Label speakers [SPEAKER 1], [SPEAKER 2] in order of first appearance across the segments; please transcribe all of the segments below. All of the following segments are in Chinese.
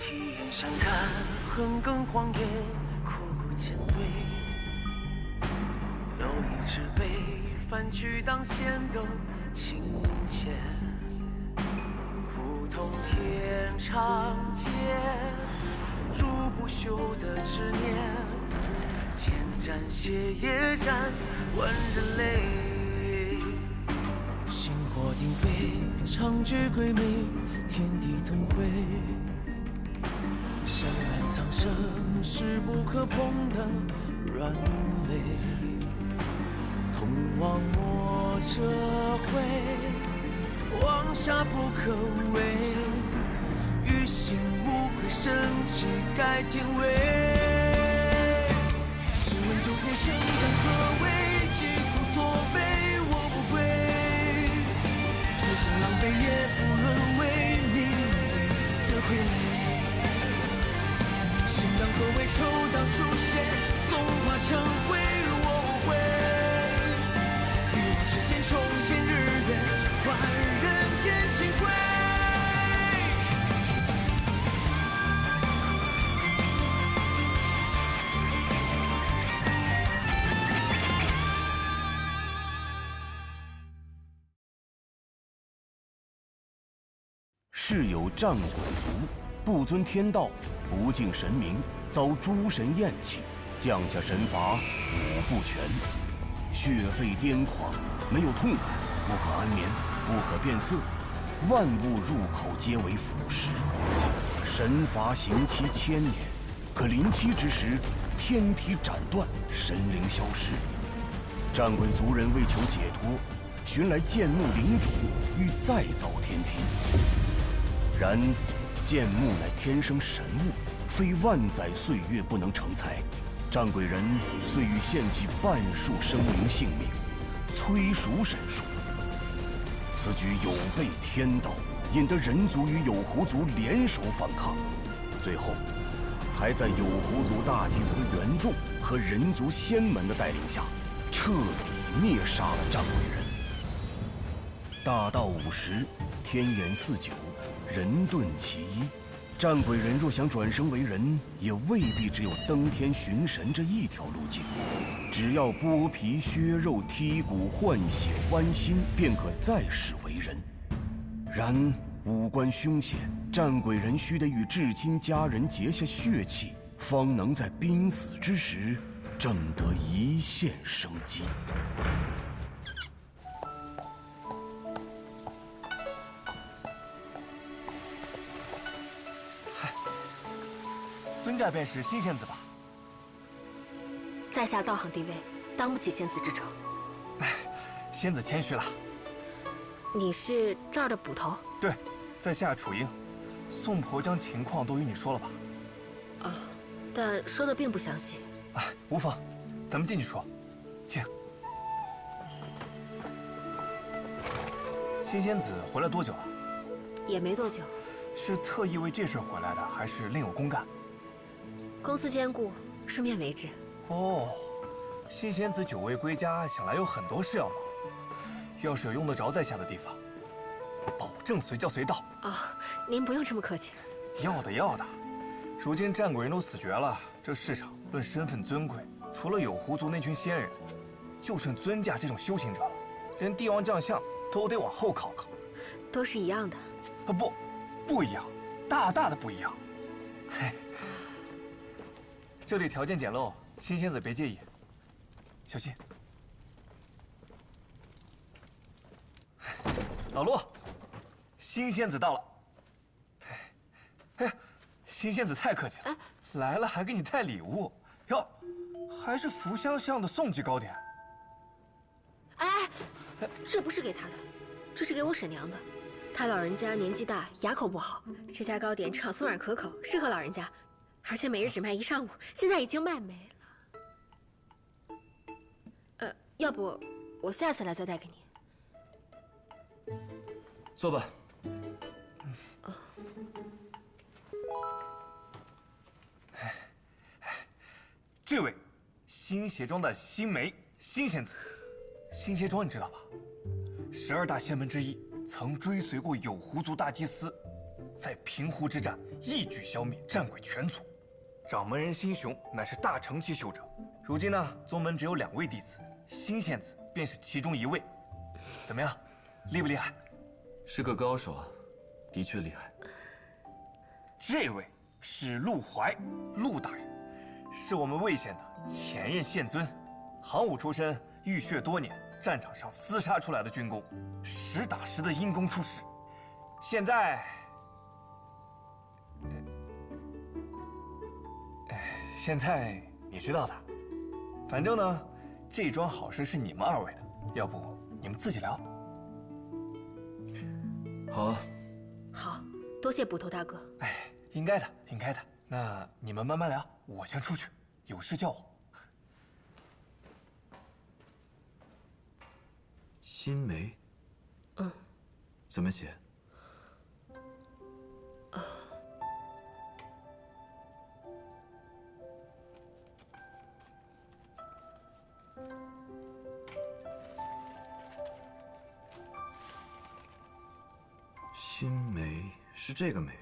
[SPEAKER 1] 体验山看，横亘荒野，苦苦前对。有一只杯，饭去当先斗情切。普通天长街，筑不朽的执念。千战血也战，万人泪。
[SPEAKER 2] 星火鼎沸，长举鬼魅，天地同辉。深蓝苍生，势不可碰的软肋。同往莫折回，往下不可为。于心无愧，生气改天位。试问九天生根何为？企图作悲，我不悔。此生狼狈也不沦为命运的傀儡。心当何为？抽当书写，纵化成灰，我无悔。欲望实现，重现日月，换人间星辉。
[SPEAKER 3] 世有战鬼族，不尊天道，不敬神明，遭诸神厌弃，降下神罚五不全，血沸癫狂，没有痛感，不可安眠，不可变色，万物入口皆为腐蚀。神罚刑期1000年，可临期之时，天体斩断，神灵消失。战鬼族人为求解脱，寻来剑木灵种，欲再造天梯。然剑木乃天生神物，非万载岁月不能成材。战鬼人遂欲献祭半数生灵性命，催熟神术。此举有悖天道，引得人族与有狐族联手反抗，最后才在有狐族大祭司元仲和人族仙门的带领下，彻底灭杀了战鬼人。大道50，天元49，人遁其一。战鬼人若想转生为人，也未必只有登天寻神这一条路径。只要剥皮削肉、剔骨换血剜心，便可再世为人。然五官凶险，战鬼人须得与至亲家人结下血契，方能在濒死之时挣得一线生机。
[SPEAKER 4] 尊驾便是新仙子吧？
[SPEAKER 5] 在下道行地位，当不起仙子之称。
[SPEAKER 4] 仙子谦虚了。
[SPEAKER 5] 你是这儿的捕头？
[SPEAKER 4] 对，在下楚英。宋婆将情况都与你说了吧？
[SPEAKER 5] 哦，但说的并不详细。
[SPEAKER 4] 无妨，咱们进去说。请。新仙子回来多久了？
[SPEAKER 5] 也没多久。
[SPEAKER 4] 是特意为这事回来的，还是另有公干？
[SPEAKER 5] 公司兼顾，顺便为之。
[SPEAKER 4] 哦，新仙子久未归家，想来有很多事要忙。要是有用得着在下的地方，保证随叫随到。
[SPEAKER 5] 哦，您不用这么客气。
[SPEAKER 4] 要的要的。如今战鬼人都死绝了，这世上论身份尊贵，除了有狐族那群仙人，就剩尊驾这种修行者了。连帝王将相都得往后靠靠。
[SPEAKER 5] 都是一样的。
[SPEAKER 4] 不一样，大大的不一样。嘿。这里条件简陋，新仙子别介意，小心。老陆，新仙子到了。哎，新仙子太客气了，来了还给你带礼物哟，还是福香巷的宋记糕点。
[SPEAKER 5] 哎，这不是给他的，这是给我婶娘的。她老人家年纪大，牙口不好，这家糕点正好松软可口，适合老人家。而且每日只卖1上午，现在已经卖没了。要不我下次来再带给你。
[SPEAKER 6] 坐吧。
[SPEAKER 4] 这位，新鞋庄的新梅新仙子。新鞋庄你知道吧？12大仙门之一，曾追随过有狐族大祭司。在平湖之战一举消灭战鬼全族。掌门人辛雄乃是大成期修者，如今呢，宗门只有2位弟子，辛献子便是其中1位。怎么样，厉不厉害？
[SPEAKER 3] 是个高手啊，的确厉害。
[SPEAKER 4] 这位是陆怀，陆大人，是我们魏县的前任县尊，行武出身，浴血多年，战场上厮杀出来的军功，实打实的因公出世。现在，现在你知道的。反正呢，这桩好事是你们2位的，要不你们自己聊。
[SPEAKER 3] 好啊。
[SPEAKER 5] 好，多谢捕头大哥。
[SPEAKER 4] 哎，应该的，应该的。那你们慢慢聊，我先出去，有事叫我。
[SPEAKER 3] 新梅。
[SPEAKER 5] 嗯。
[SPEAKER 3] 怎么写？新梅是这个梅，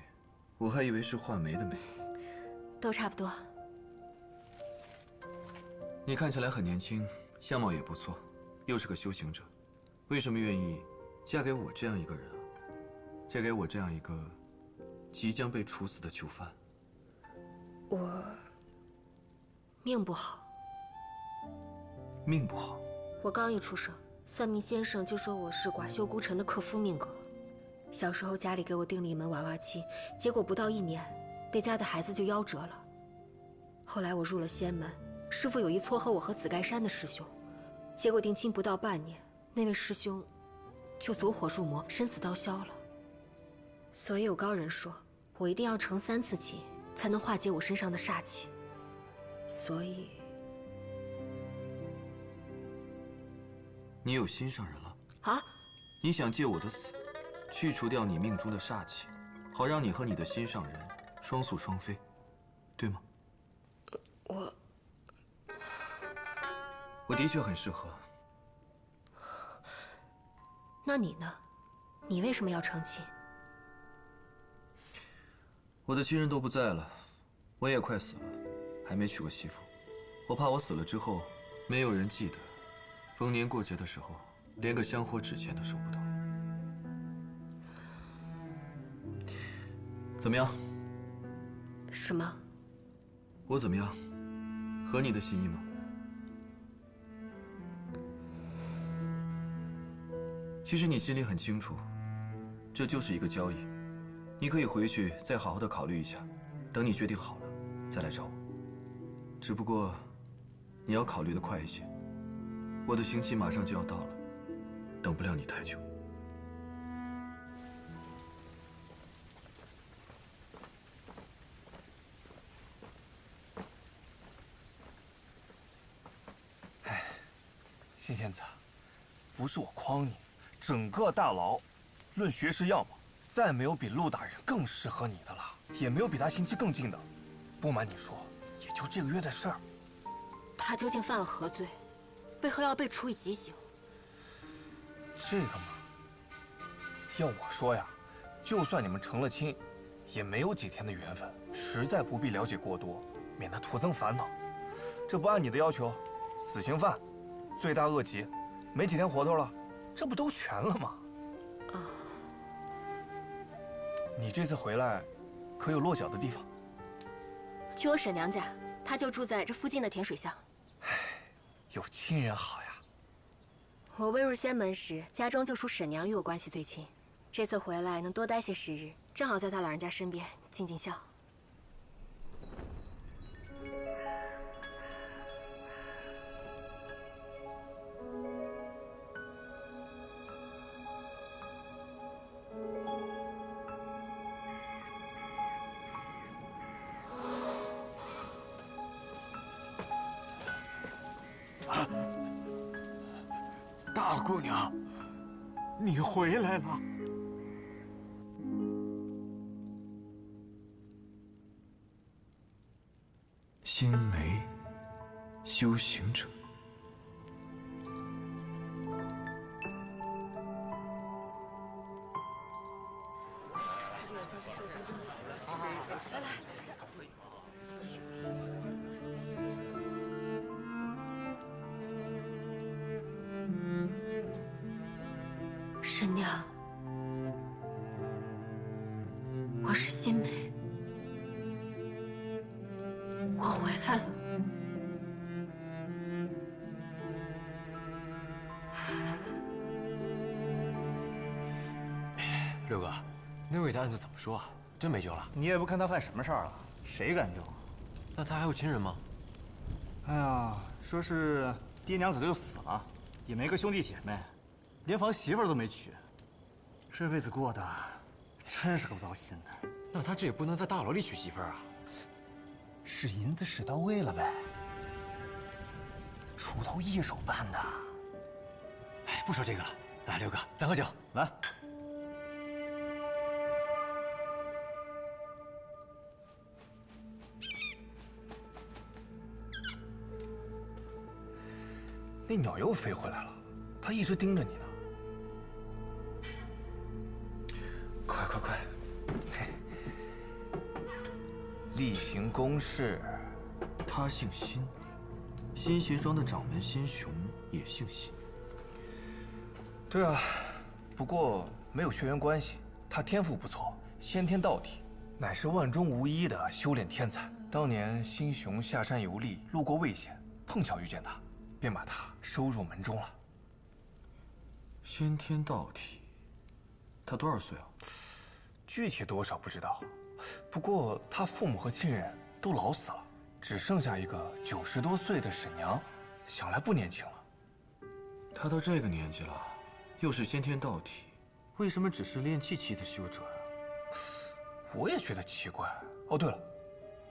[SPEAKER 3] 我还以为是画眉的眉。
[SPEAKER 5] 都差不多。
[SPEAKER 3] 你看起来很年轻，相貌也不错，又是个修行者，为什么愿意嫁给我这样一个人啊？嫁给我这样一个即将被处死的囚犯？
[SPEAKER 5] 我命不好。
[SPEAKER 3] 命不好？
[SPEAKER 5] 我刚一出生，算命先生就说我是寡秀孤臣的克夫命格。小时候家里给我定了一门娃娃亲，结果不到1年，那家的孩子就夭折了。后来我入了仙门，师父有意撮合我和紫盖山的师兄，结果定亲不到半年，那位师兄就走火入魔，生死道消了。所以有高人说，我一定要成3次亲，才能化解我身上的煞气。所以，
[SPEAKER 3] 你有心上人了
[SPEAKER 5] 啊？
[SPEAKER 3] 你想借我的死，去除掉你命中的煞气，好让你和你的心上人双宿双飞，对吗？我的确很适合。
[SPEAKER 5] 那你呢？你为什么要成亲？
[SPEAKER 3] 我的亲人都不在了，我也快死了，还没娶过媳妇。我怕我死了之后，没有人记得，逢年过节的时候，连个香火纸钱都收不到。怎么样？
[SPEAKER 5] 什么？
[SPEAKER 3] 我怎么样？合你的心意吗？其实你心里很清楚，这就是一个交易。你可以回去再好好的考虑一下，等你决定好了再来找我。只不过你要考虑的快一些，我的刑期马上就要到了，等不了你太久。
[SPEAKER 4] 辛仙子，不是我诓你，整个大牢，论学识样貌，再没有比陆大人更适合你的了，也没有比他刑期更近的。不瞒你说，也就这个月的事儿。
[SPEAKER 5] 他究竟犯了何罪？为何要被处以极刑？
[SPEAKER 4] 这个嘛，要我说呀，就算你们成了亲，也没有几天的缘分，实在不必了解过多，免得徒增烦恼。这不按你的要求，死刑犯。罪大恶极，没几天活头了，这不都全了吗？
[SPEAKER 5] 啊！
[SPEAKER 4] 你这次回来，可有落脚的地方？
[SPEAKER 5] 去我婶娘家，她就住在这附近的甜水巷。
[SPEAKER 4] 唉，有亲人好呀。
[SPEAKER 5] 我未入仙门时，家中就属婶娘与我关系最亲。这次回来能多待些时日，正好在她老人家身边尽尽孝。
[SPEAKER 6] 大姑娘，你回来了。
[SPEAKER 3] 新梅，修行者。
[SPEAKER 5] 沈娘，我是新梅，我回来了。
[SPEAKER 7] 六哥，那位的案子怎么说啊？真没救了？
[SPEAKER 4] 你也不看他犯什么事儿了，谁敢救？
[SPEAKER 7] 那他还有亲人吗？
[SPEAKER 4] 哎呀，说是爹娘早就死了，也没个兄弟姐妹，连房媳妇都没娶，这辈子过得真是够糟心的。
[SPEAKER 7] 那他这也不能在大牢里娶媳妇儿啊。
[SPEAKER 4] 使银子使到位了呗，锄头一手办的。
[SPEAKER 7] 哎，不说这个了，来，六哥，咱喝酒。
[SPEAKER 4] 来。那鸟又飞回来了，它一直盯着你呢。快快快！嘿，例行公事。
[SPEAKER 8] 他姓辛，新鞋庄的掌门辛雄也姓辛。
[SPEAKER 4] 对啊，不过没有血缘关系。他天赋不错，先天道体，乃是万中无一的修炼天才。当年辛雄下山游历，路过魏县，碰巧遇见他，便把他收入门中了。
[SPEAKER 8] 先天道体，他多少岁啊？
[SPEAKER 4] 具体多少不知道，不过他父母和亲人都老死了，只剩下一个90多岁的婶娘，想来不年轻了。
[SPEAKER 8] 他到这个年纪了，又是先天道体，为什么只是练气期的修者啊？
[SPEAKER 4] 我也觉得奇怪。哦，对了，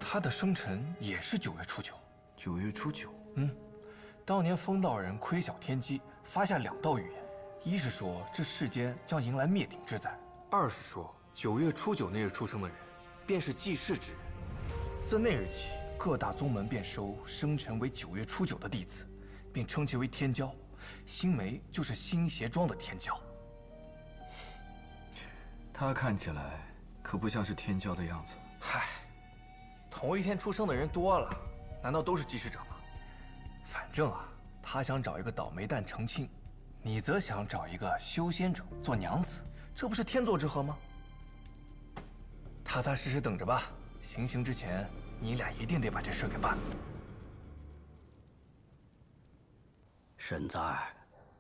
[SPEAKER 4] 他的生辰也是9月初9。
[SPEAKER 8] 9月初9。
[SPEAKER 4] 当年风道人窥晓天机，发下2道预言，一是说这世间将迎来灭顶之灾，二是说9月初9那日出生的人，便是济世之人。自那日起，各大宗门便收生辰为9月初9的弟子，并称其为天骄。新梅就是新鞋庄的天骄。
[SPEAKER 8] 他看起来可不像是天骄的样子。
[SPEAKER 4] 嗨，同一天出生的人多了，难道都是济世者吗？反正啊，他想找一个倒霉蛋成亲，你则想找一个修仙者做娘子，这不是天作之合吗？踏踏实实等着吧，行刑之前，你俩一定得把这事给办了。
[SPEAKER 9] 沈在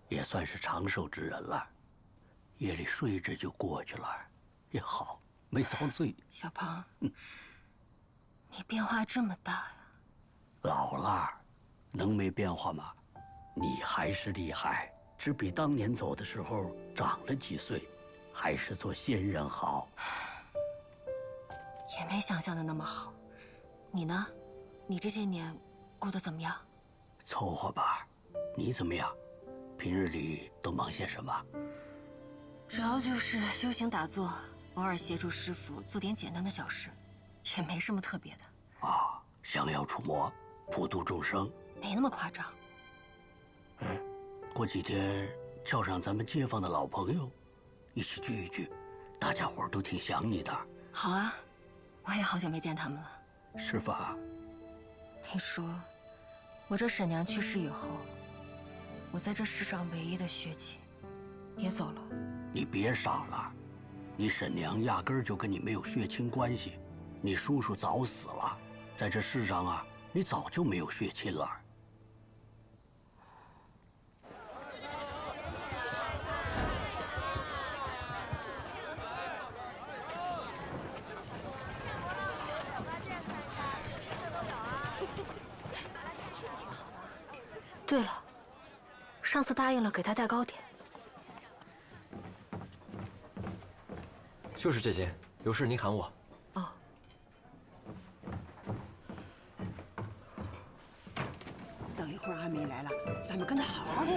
[SPEAKER 9] 也算是长寿之人了，夜里睡着就过去了，也好，没遭罪。
[SPEAKER 5] 小鹏，你变化这么大呀！
[SPEAKER 9] 老了，能没变化吗？你还是厉害，只比当年走的时候长了几岁，还是做仙人好。
[SPEAKER 5] 也没想象的那么好。你呢？你这些年过得怎么样？
[SPEAKER 9] 凑合吧。你怎么样？平日里都忙些什么？
[SPEAKER 5] 主要就是修行打坐，偶尔协助师傅做点简单的小事，也没什么特别的。
[SPEAKER 9] 啊，降妖除魔，普度众生，
[SPEAKER 5] 没那么夸张。
[SPEAKER 9] 过几天叫上咱们街坊的老朋友，一起聚一聚，大家伙儿都挺想你的。
[SPEAKER 5] 好啊，我也好久没见他们了。
[SPEAKER 9] 是吧？
[SPEAKER 5] 你说，我这婶娘去世以后，我在这世上唯一的血亲也走了。
[SPEAKER 9] 你别傻了，你婶娘压根儿就跟你没有血亲关系，你叔叔早死了，在这世上啊，你早就没有血亲了。
[SPEAKER 5] 对了，上次答应了给他带糕点。
[SPEAKER 7] 就是这间，有事您喊我。
[SPEAKER 5] 哦。
[SPEAKER 10] 等一会儿阿梅来了，咱们跟她好好玩。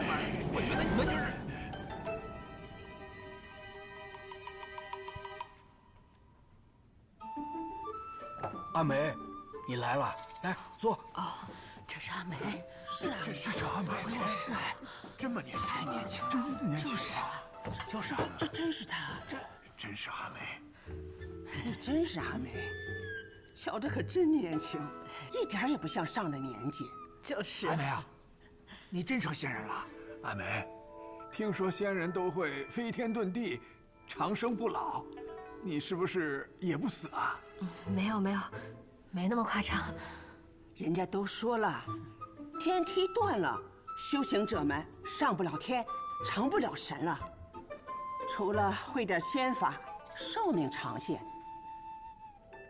[SPEAKER 10] 我觉得你们就是……
[SPEAKER 9] 阿梅，你来了，来坐。
[SPEAKER 10] 哦，这是阿梅。是啊，
[SPEAKER 6] 这是阿梅吗？
[SPEAKER 10] 是啊，
[SPEAKER 6] 这么年轻，
[SPEAKER 10] 太年轻了，
[SPEAKER 6] 真年轻啊！
[SPEAKER 10] 就是啊，这真是她。
[SPEAKER 6] 真是阿梅。
[SPEAKER 10] 你真是阿梅，瞧着可真年轻，一点也不像上了年纪。
[SPEAKER 11] 就是。
[SPEAKER 6] 阿梅啊，你真成仙人了。
[SPEAKER 12] 阿梅，听说仙人都会飞天遁地，长生不老，你是不是也不死啊？
[SPEAKER 5] 没有，没那么夸张。
[SPEAKER 10] 人家都说了，天梯断了，修行者们上不了天，成不了神了。除了会点仙法，寿命长些，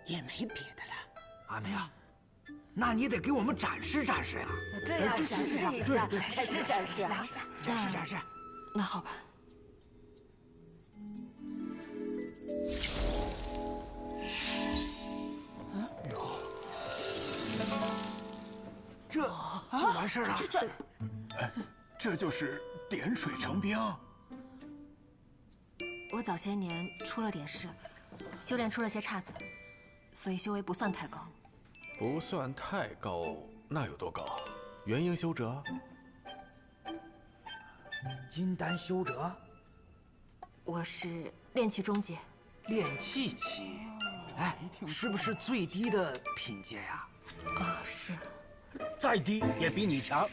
[SPEAKER 10] 也没别的了。
[SPEAKER 6] 阿梅啊，那你得给我们展示展示呀！
[SPEAKER 11] 对呀，展示一下，展示。
[SPEAKER 6] 展示。
[SPEAKER 5] 那好吧。
[SPEAKER 6] 这就完事儿了。
[SPEAKER 12] 这就是点水成冰。
[SPEAKER 5] 我早些年出了点事，修炼出了些岔子，所以修为不算太高。
[SPEAKER 8] 不算太高，那有多高？元婴修者？
[SPEAKER 6] 金丹修者？
[SPEAKER 5] 我是炼气中阶。
[SPEAKER 6] 炼气期？哎，是不是最低的品阶呀？
[SPEAKER 5] 是。
[SPEAKER 9] 再低也比你强。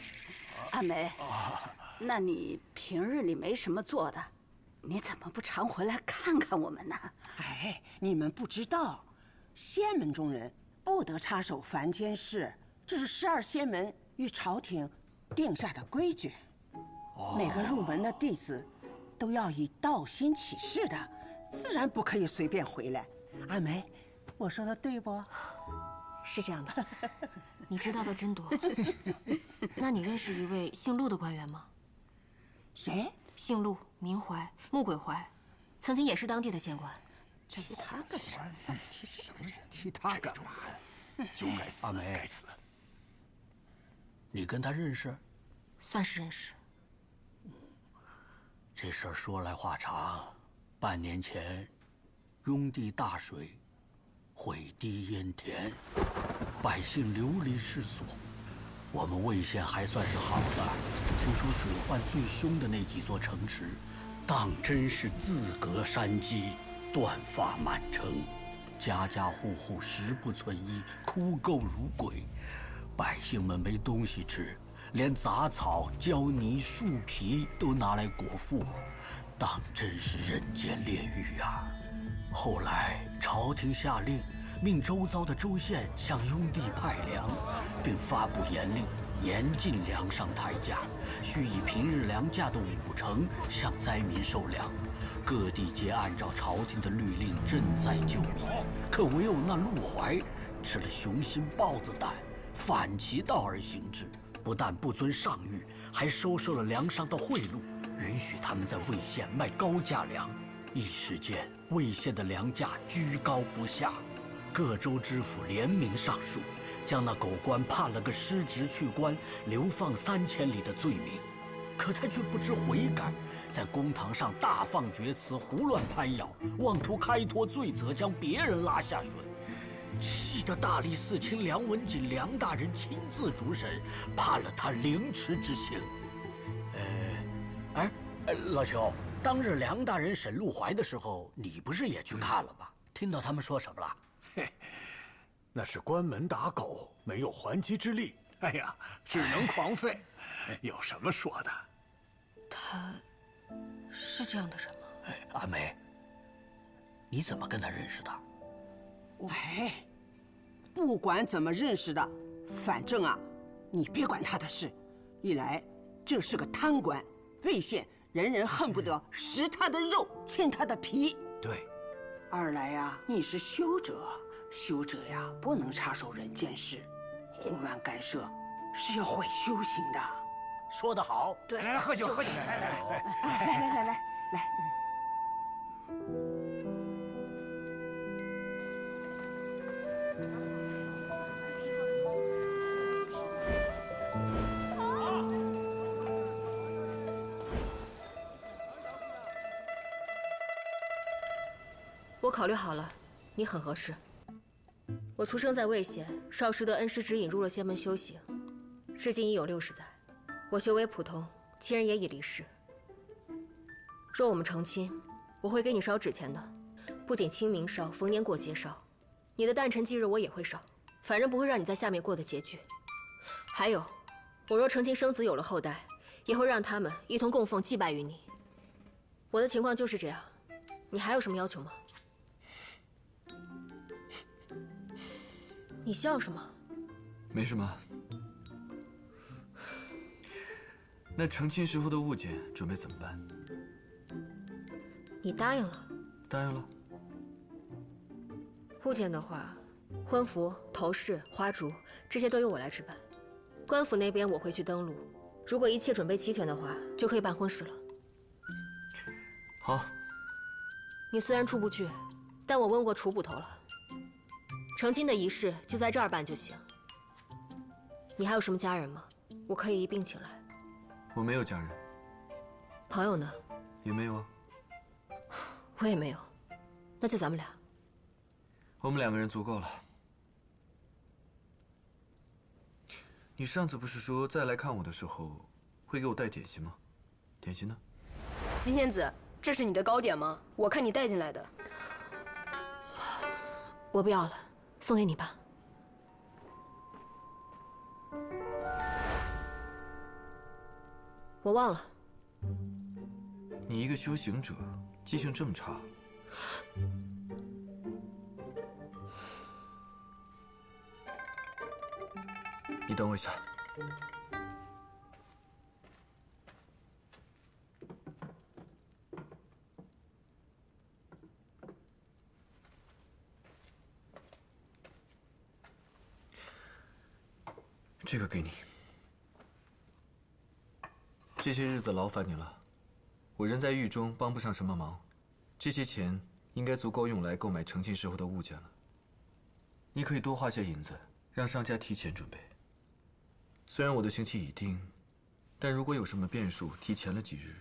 [SPEAKER 11] 阿梅，那你平日里没什么做的，你怎么不常回来看看我们呢？
[SPEAKER 10] 哎，你们不知道，仙门中人不得插手凡间事，这是12仙门与朝廷定下的规矩。每个入门的弟子都要以道心起誓的，自然不可以随便回来。阿梅，我说的对不？
[SPEAKER 5] 是这样的，你知道的真多。那你认识一位姓陆的官员吗？
[SPEAKER 10] 谁？
[SPEAKER 5] 姓陆，名怀，穆鬼怀，曾经也是当地的县官。
[SPEAKER 10] 提他个什么？怎么提什么人？
[SPEAKER 6] 提他干嘛？
[SPEAKER 12] 就该死！
[SPEAKER 9] 阿梅，
[SPEAKER 12] 该死！
[SPEAKER 9] 你跟他认识？
[SPEAKER 5] 算是认识。
[SPEAKER 9] 这事儿说来话长。半年前，雍地大水，毁堤淹田，百姓流离失所。我们魏县还算是好的，听说水患最凶的那几座城池，当真是自隔山积，断发满城，家家户户食不存衣，哭垢如鬼。百姓们没东西吃，连杂草、胶泥、树皮都拿来果腹，当真是人间炼狱啊！后来朝廷下令，命周遭的州县向雍地派粮，并发布严令，严禁粮上抬价，须以平日粮价的50%向灾民收粮。各地皆按照朝廷的律令赈灾救民，可唯有那陆怀吃了雄心豹子胆，反其道而行之，不但不遵上谕，还收受了粮商的贿赂，允许他们在魏县卖高价粮。一时间，魏县的粮价居高不下，各州知府联名上书，将那狗官判了个失职去官、流放3000里的罪名。可他却不知悔改，在公堂上大放厥词，胡乱攀咬，妄图开脱罪责，将别人拉下水，气得大理寺卿梁文锦梁大人亲自主审，判了他凌迟之刑。老邱，当日梁大人审陆怀的时候，你不是也去看了吧？听到他们说什么了？
[SPEAKER 12] 嘿，那是关门打狗，没有还击之力。哎呀，只能狂吠，有什么说的？
[SPEAKER 5] 他是这样的人吗？
[SPEAKER 9] 阿梅，你怎么跟他认识的？
[SPEAKER 10] 哎，不管怎么认识的，反正啊，你别管他的事。一来，这是个贪官，魏县人人恨不得食他的肉，亲他的皮。
[SPEAKER 6] 对。
[SPEAKER 10] 二来呀，你是修者，修者呀不能插手人间事，胡乱干涉是要毁修行的。
[SPEAKER 9] 说得好。
[SPEAKER 11] 对，
[SPEAKER 6] 来喝酒，喝酒，
[SPEAKER 10] 来。
[SPEAKER 5] 我考虑好了，你很合适。我出生在魏县，少时得恩师指引入了仙门修行，至今已有60载。我修为普通，亲人也已离世。若我们成亲，我会给你烧纸钱的。不仅清明烧，逢年过节烧，你的诞辰忌日我也会烧，反正不会让你在下面过得拮据。还有，我若成亲生子有了后代，也会让他们一同供奉祭拜于你。我的情况就是这样，你还有什么要求吗？你笑什么？
[SPEAKER 8] 没什么。那成亲时候的物件准备怎么办？
[SPEAKER 5] 你答应了？
[SPEAKER 8] 答应了。
[SPEAKER 5] 物件的话，婚服、头饰、花烛这些都由我来置办。官府那边我会去登录，如果一切准备齐全的话，就可以办婚事了。
[SPEAKER 8] 好。
[SPEAKER 5] 你虽然出不去，但我问过楚捕头了，成亲的仪式就在这儿办就行。你还有什么家人吗？我可以一并请来。
[SPEAKER 8] 我没有家人。
[SPEAKER 5] 朋友呢？
[SPEAKER 8] 也没有啊。
[SPEAKER 5] 我也没有，那就咱们俩。
[SPEAKER 8] 我们2个人足够了。你上次不是说再来看我的时候会给我带点心吗？点心呢？
[SPEAKER 13] 新仙子，这是你的糕点吗？我看你带进来的。
[SPEAKER 5] 我不要了，送给你吧。我忘了。
[SPEAKER 8] 你一个修行者，记性这么差。你等我一下。这个给你。这些日子劳烦你了，我人在狱中，帮不上什么忙。这些钱应该足够用来购买成亲时候的物件了。你可以多花些银子，让商家提前准备。虽然我的刑期已定，但如果有什么变数，提前了几日，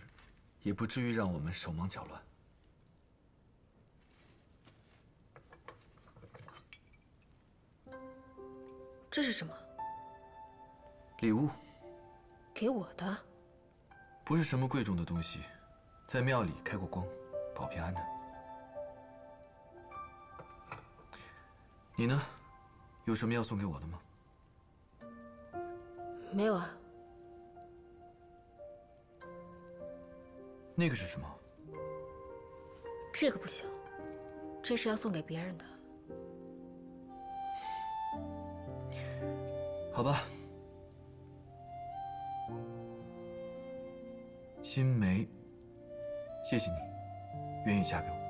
[SPEAKER 8] 也不至于让我们手忙脚乱。
[SPEAKER 5] 这是什么？
[SPEAKER 8] 礼物。
[SPEAKER 5] 给我的。
[SPEAKER 8] 不是什么贵重的东西，在庙里开过光，保平安的。你呢？有什么要送给我的吗？
[SPEAKER 5] 没有啊。
[SPEAKER 8] 那个是什么？
[SPEAKER 5] 这个不行，这是要送给别人的。
[SPEAKER 8] 好吧。新梅，谢谢你，愿意嫁给我。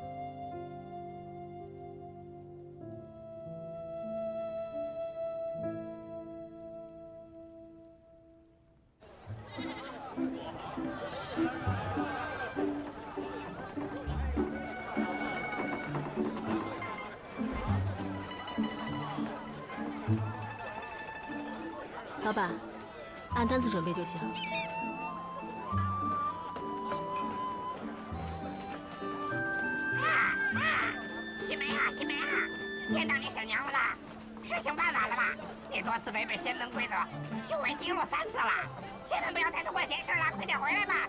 [SPEAKER 5] 老板，按单子准备就行。
[SPEAKER 14] 见到你婶娘了吧？事情办完了吧？你多次违背仙门规则，修为低落3次了，千万不要再多管闲事了，快点回来吧！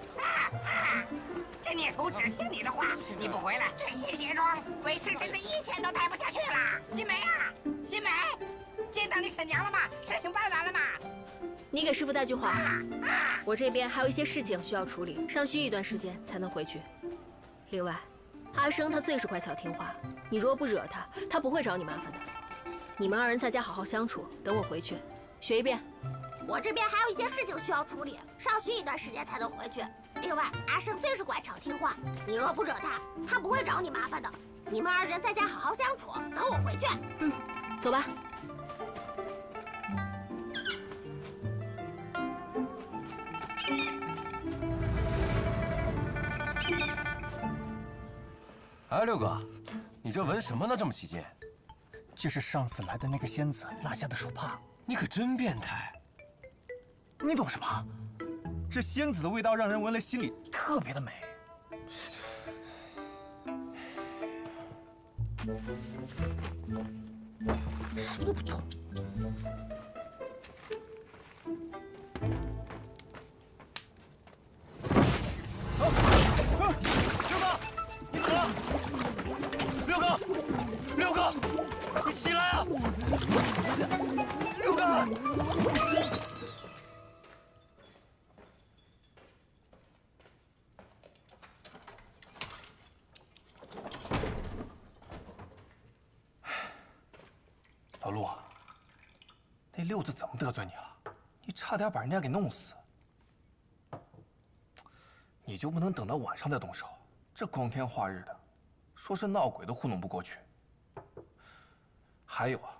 [SPEAKER 14] 这孽徒只听你的话，你不回来，这新鞋装为师真的一天都待不下去了。新梅啊，新梅，见到你婶娘了吗？事情办完了吗？
[SPEAKER 5] 你给师傅带句话，我这边还有一些事情需要处理，尚需一段时间才能回去。另外，阿生他最是乖巧听话，你若不惹他，他不会找你麻烦的。你们2人在家好好相处，等我回去，学一遍。
[SPEAKER 15] 我这边还有一些事情需要处理，尚需一段时间才能回去。另外，阿生最是乖巧听话，你若不惹他，他不会找你麻烦的。你们2人在家好好相处，等我回去。
[SPEAKER 5] 走吧。
[SPEAKER 16] 哎，六哥，你这纹什么呢？这么起劲？
[SPEAKER 4] 这是上次来的那个仙子落下的手帕。
[SPEAKER 16] 你可真变态！
[SPEAKER 4] 你懂什么？这仙子的味道让人闻了心里特别的美。什么都不懂。六哥，你怎么了？六哥。六哥！老陆，那六子怎么得罪你了？你差点把人家给弄死。你就不能等到晚上再动手？这光天化日的，说是闹鬼都糊弄不过去。还有啊，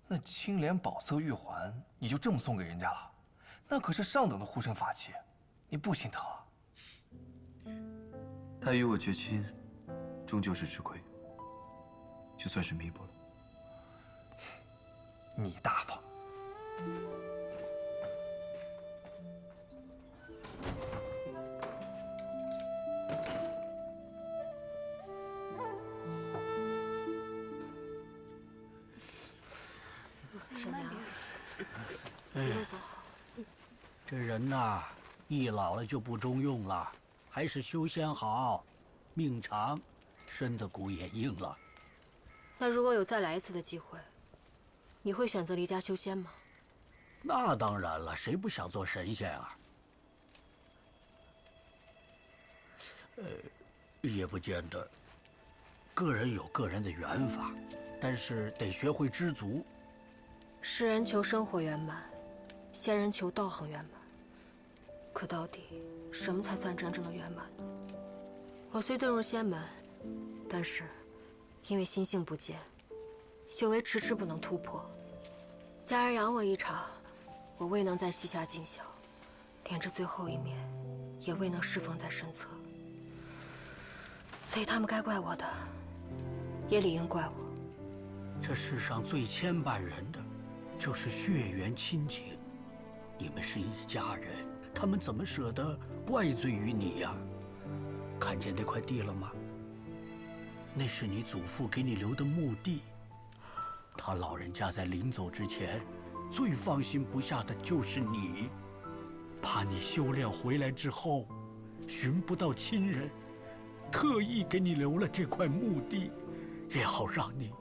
[SPEAKER 4] 那青莲宝色玉环，你就这么送给人家了？那可是上等的护身法器，你不心疼啊？
[SPEAKER 8] 他与我绝亲，终究是吃亏，就算是弥补了。
[SPEAKER 4] 你大方。
[SPEAKER 5] 沈娘，
[SPEAKER 9] 哎，这人呐，一老了就不中用了，还是修仙好，命长，身子骨也硬了。
[SPEAKER 5] 那如果有再来一次的机会，你会选择离家修仙吗？
[SPEAKER 9] 那当然了，谁不想做神仙啊？也不见得。个人有个人的缘法，但是得学会知足。
[SPEAKER 5] 世人求生活圆满，仙人求道行圆满。可到底什么才算真正的圆满呢？我虽遁入仙门，但是因为心性不坚，修为迟迟不能突破。家人养我一场，我未能在膝下尽孝，连这最后一面也未能侍奉在身侧。所以他们该怪我的，也理应怪我。
[SPEAKER 9] 这世上最牵绊人的，就是血缘亲情。你们是一家人，他们怎么舍得怪罪于你呀？看见那块地了吗？那是你祖父给你留的墓地。他老人家在临走之前，最放心不下的就是你，怕你修炼回来之后，寻不到亲人，特意给你留了这块墓地，也好让你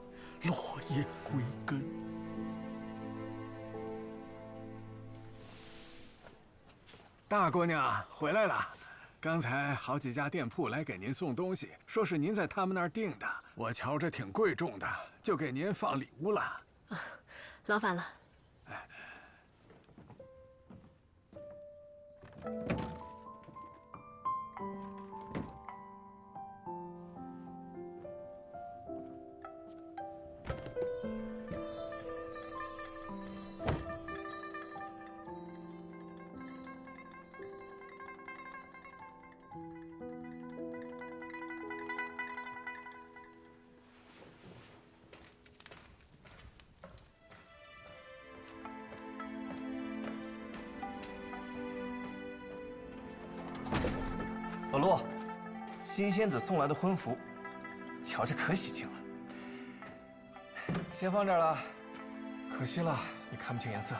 [SPEAKER 9] 落叶归根。
[SPEAKER 12] 大姑娘回来了，刚才好几家店铺来给您送东西，说是您在他们那儿订的，我瞧着挺贵重的，就给您放礼物了。
[SPEAKER 5] 啊，劳烦了。
[SPEAKER 4] 老陆，新仙子送来的婚服，瞧着可喜庆了。先放这儿了，可惜了，你看不清颜色。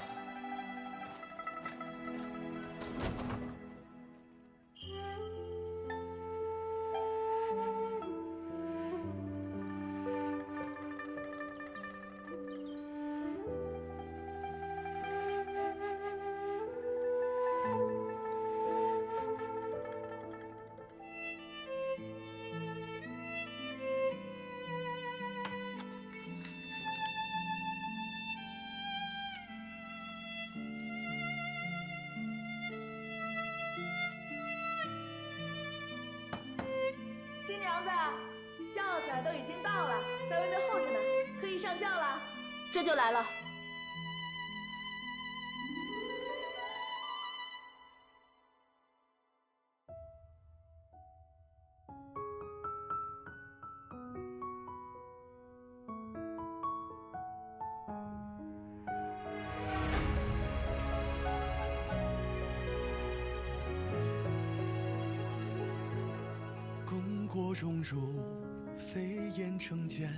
[SPEAKER 17] 新娘子，轿子都已经到了，在外面候着呢，可以上轿了。
[SPEAKER 5] 这就来了。
[SPEAKER 2] 功过荣辱，飞檐成茧，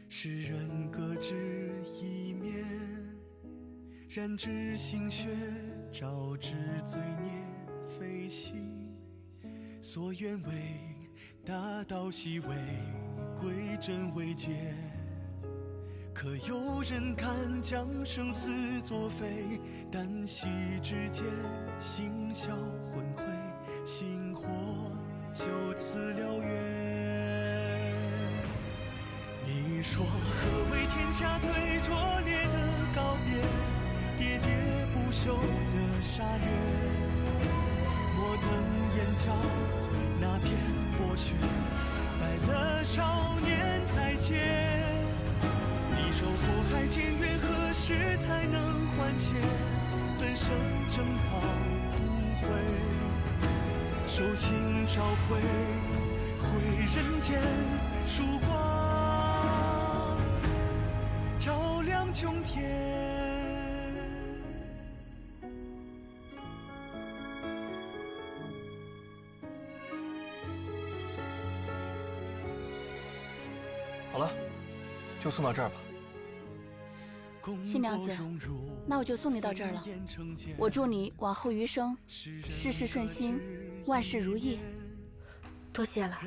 [SPEAKER 2] 世人各执一面。染指心血，招致罪孽非心。所愿为大道，西为归真为戒。可有人敢将生死作废？旦夕之间，心消魂灰，星火就此燎原。你说何为天下最拙劣的告别？喋喋不休的杀掠，莫等眼角那片薄雪，白了少年再见。你说火海间缘何时才能缓解？粉身正道不悔，手轻朝晖，回人间曙光照亮穹天。
[SPEAKER 4] 好了，就送到这儿吧。
[SPEAKER 11] 新娘子，那我就送你到这儿了。我祝你往后余生事事顺心，万事如意。
[SPEAKER 5] 多谢了。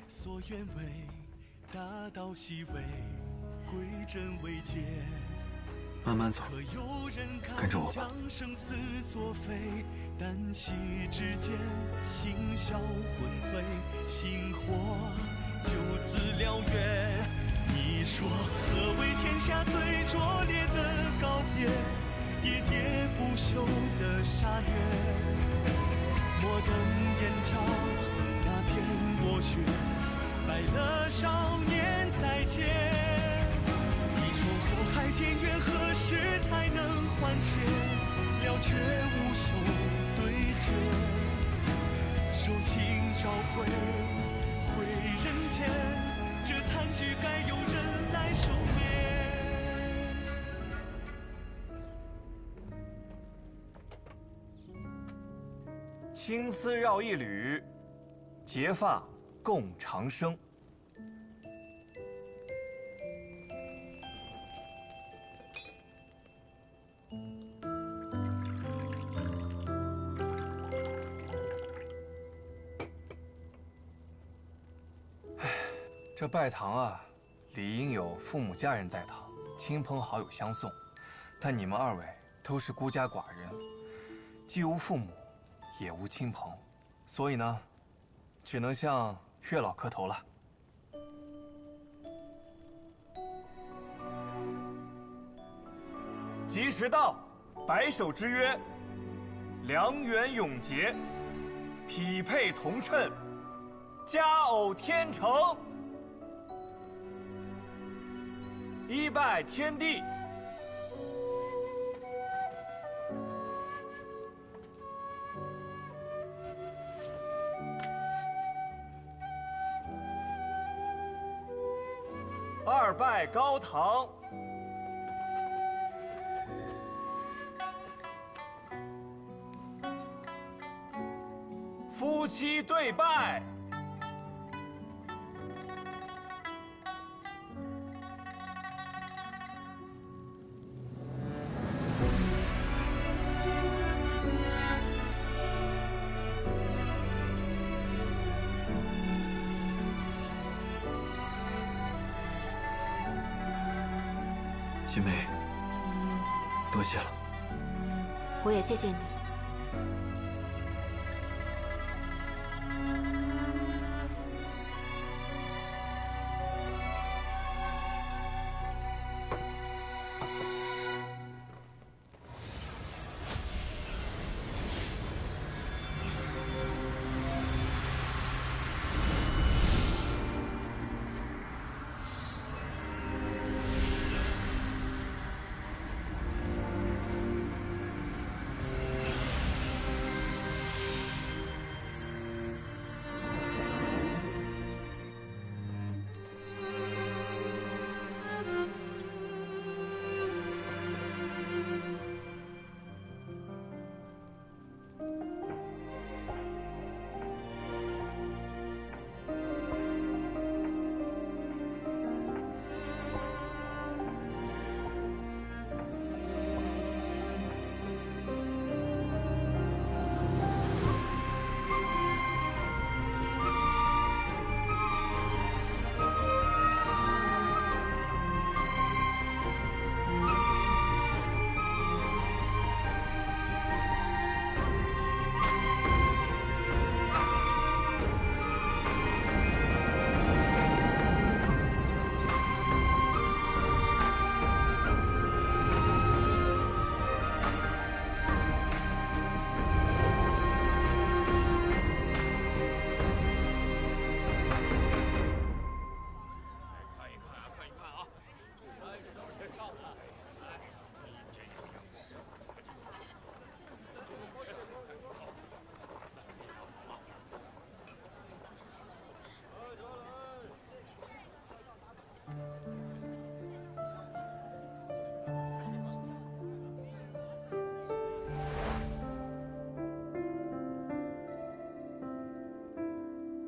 [SPEAKER 2] 所愿为大道西为归真为戒。
[SPEAKER 8] 慢慢走，跟着我吧。
[SPEAKER 2] 生死作废，旦夕之间，心消魂灰，星火就此燎原。你说何为天下最拙劣的告别？喋喋不休的杀掠，莫等眼角那片薄雪，白了少年再见。海间缘何时才能缓解？了却无休对决，手轻朝晖，回人间，这残局该由人来收灭。
[SPEAKER 4] 青丝绕一缕，结发共长生。这拜堂啊，理应有父母家人在堂，亲朋好友相送。但你们二位都是孤家寡人，既无父母，也无亲朋，所以呢，只能向月老磕头了。吉时到，白首之约，良缘永结，匹配同称，佳偶天成。一拜天地，二拜高堂，夫妻对拜。
[SPEAKER 8] 新梅，多谢了。
[SPEAKER 5] 我也谢谢你。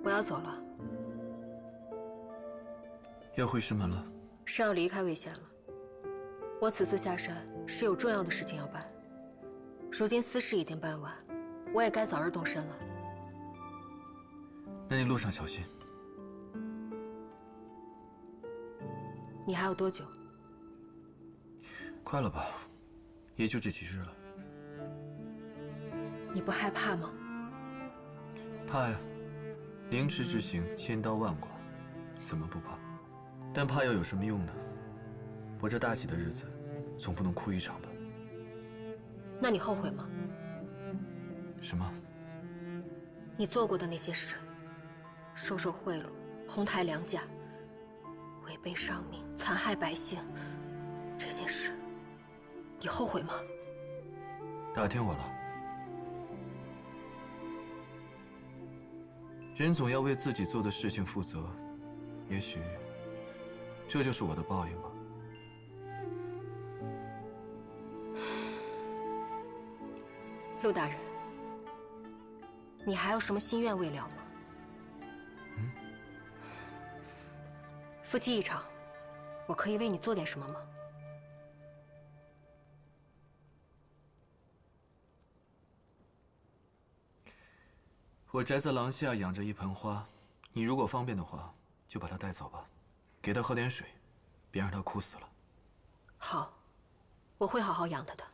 [SPEAKER 5] 我要走了。
[SPEAKER 8] 要回师门了？
[SPEAKER 5] 是要离开魏县了。我此次下山是有重要的事情要办，如今私事已经办完，我也该早日动身了。
[SPEAKER 8] 那你路上小心。
[SPEAKER 5] 你还有多久？
[SPEAKER 8] 快了吧，也就这几日了。
[SPEAKER 5] 你不害怕吗？
[SPEAKER 8] 怕呀，凌迟之刑，千刀万剐，怎么不怕？但怕又有什么用呢？我这大喜的日子，总不能哭一场吧？
[SPEAKER 5] 那你后悔吗？
[SPEAKER 8] 什么？
[SPEAKER 5] 你做过的那些事，收受贿赂，哄抬良价，违背上命，残害百姓，这些事，你后悔吗？
[SPEAKER 8] 打听我了。人总要为自己做的事情负责，也许这就是我的报应吧。
[SPEAKER 5] 陆大人，你还有什么心愿未了吗？夫妻一场，我可以为你做点什么吗？
[SPEAKER 8] 我宅在廊下养着一盆花，你如果方便的话，就把它带走吧，给它喝点水，别让它枯死了。
[SPEAKER 5] 好，我会好好养它的。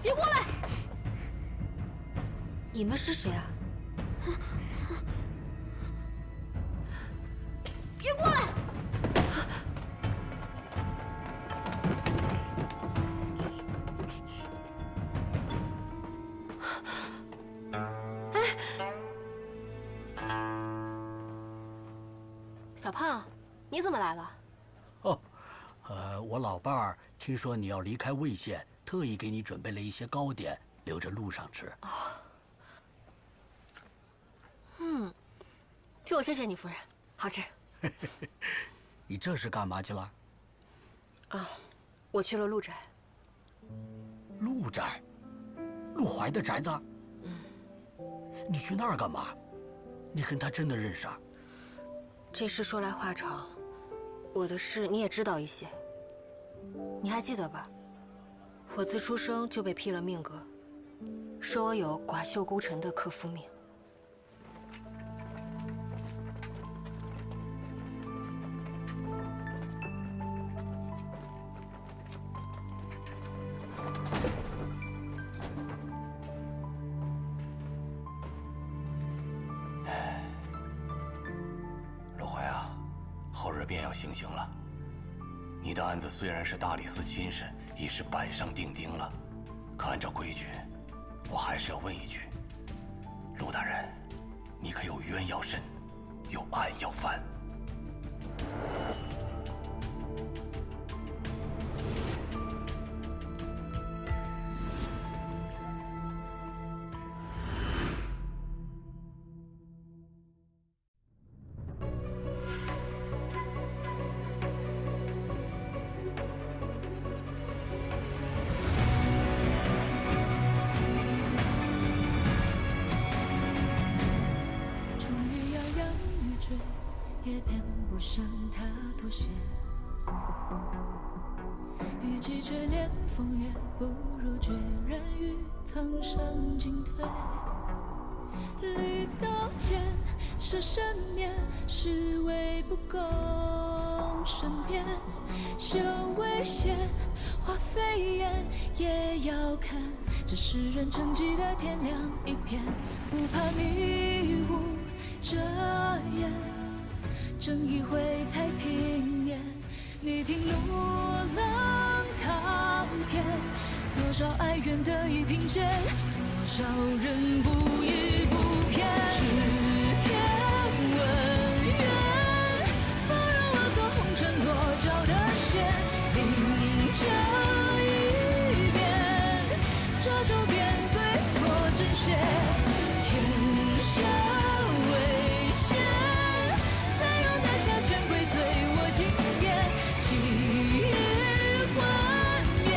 [SPEAKER 5] 别过来！你们是谁啊？别过来！哎，小胖，你怎么来了？
[SPEAKER 9] 哦，我老伴儿听说你要离开魏县。特意给你准备了一些糕点，留着路上吃。
[SPEAKER 5] 替我谢谢你，夫人，好吃。
[SPEAKER 9] 你这是干嘛去了？
[SPEAKER 5] 啊，我去了陆宅。
[SPEAKER 9] 陆宅？陆怀的宅子？你去那儿干嘛？你跟他真的认识啊？
[SPEAKER 5] 这事说来话长，我的事你也知道一些。你还记得吧？我自出生就被批了命格，说我有寡秀孤臣的克夫命。
[SPEAKER 3] 陆怀啊，后日便要行刑了。你的案子虽然是大理寺亲审，已是板上钉钉了，可按照规矩，我还是要问一句：陆大人，你可有冤要审，有案要翻？
[SPEAKER 2] 也
[SPEAKER 18] 不想他妥协。与其垂怜风月，不如决然于苍生进退。绿刀剑，是生念，是为不共身边。修为险，化飞燕，也要看这世人沉寂的天亮一片。不怕迷雾遮眼，争一回太平间。你听怒浪滔天，多少哀怨得以平息，多少人不依不偏。知天问远，不让我做红尘落脚的线，临这一边，这周边对错真邪，天下为险，再有南下权贵醉我经典，气宇幻灭，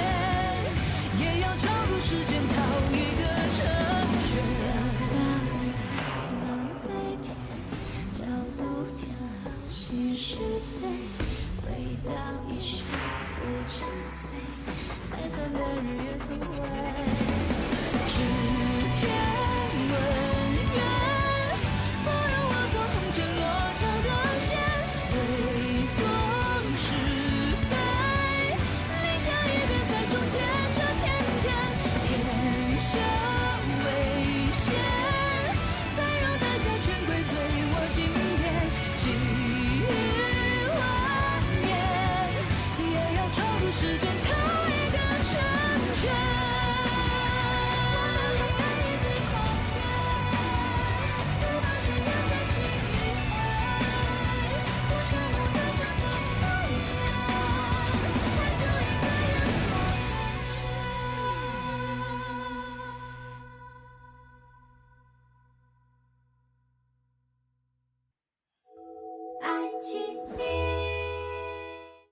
[SPEAKER 18] 也要闯入世间讨一个成全。南北天，角度天，息是非，回到一世50岁，才算的日月同辉。知天问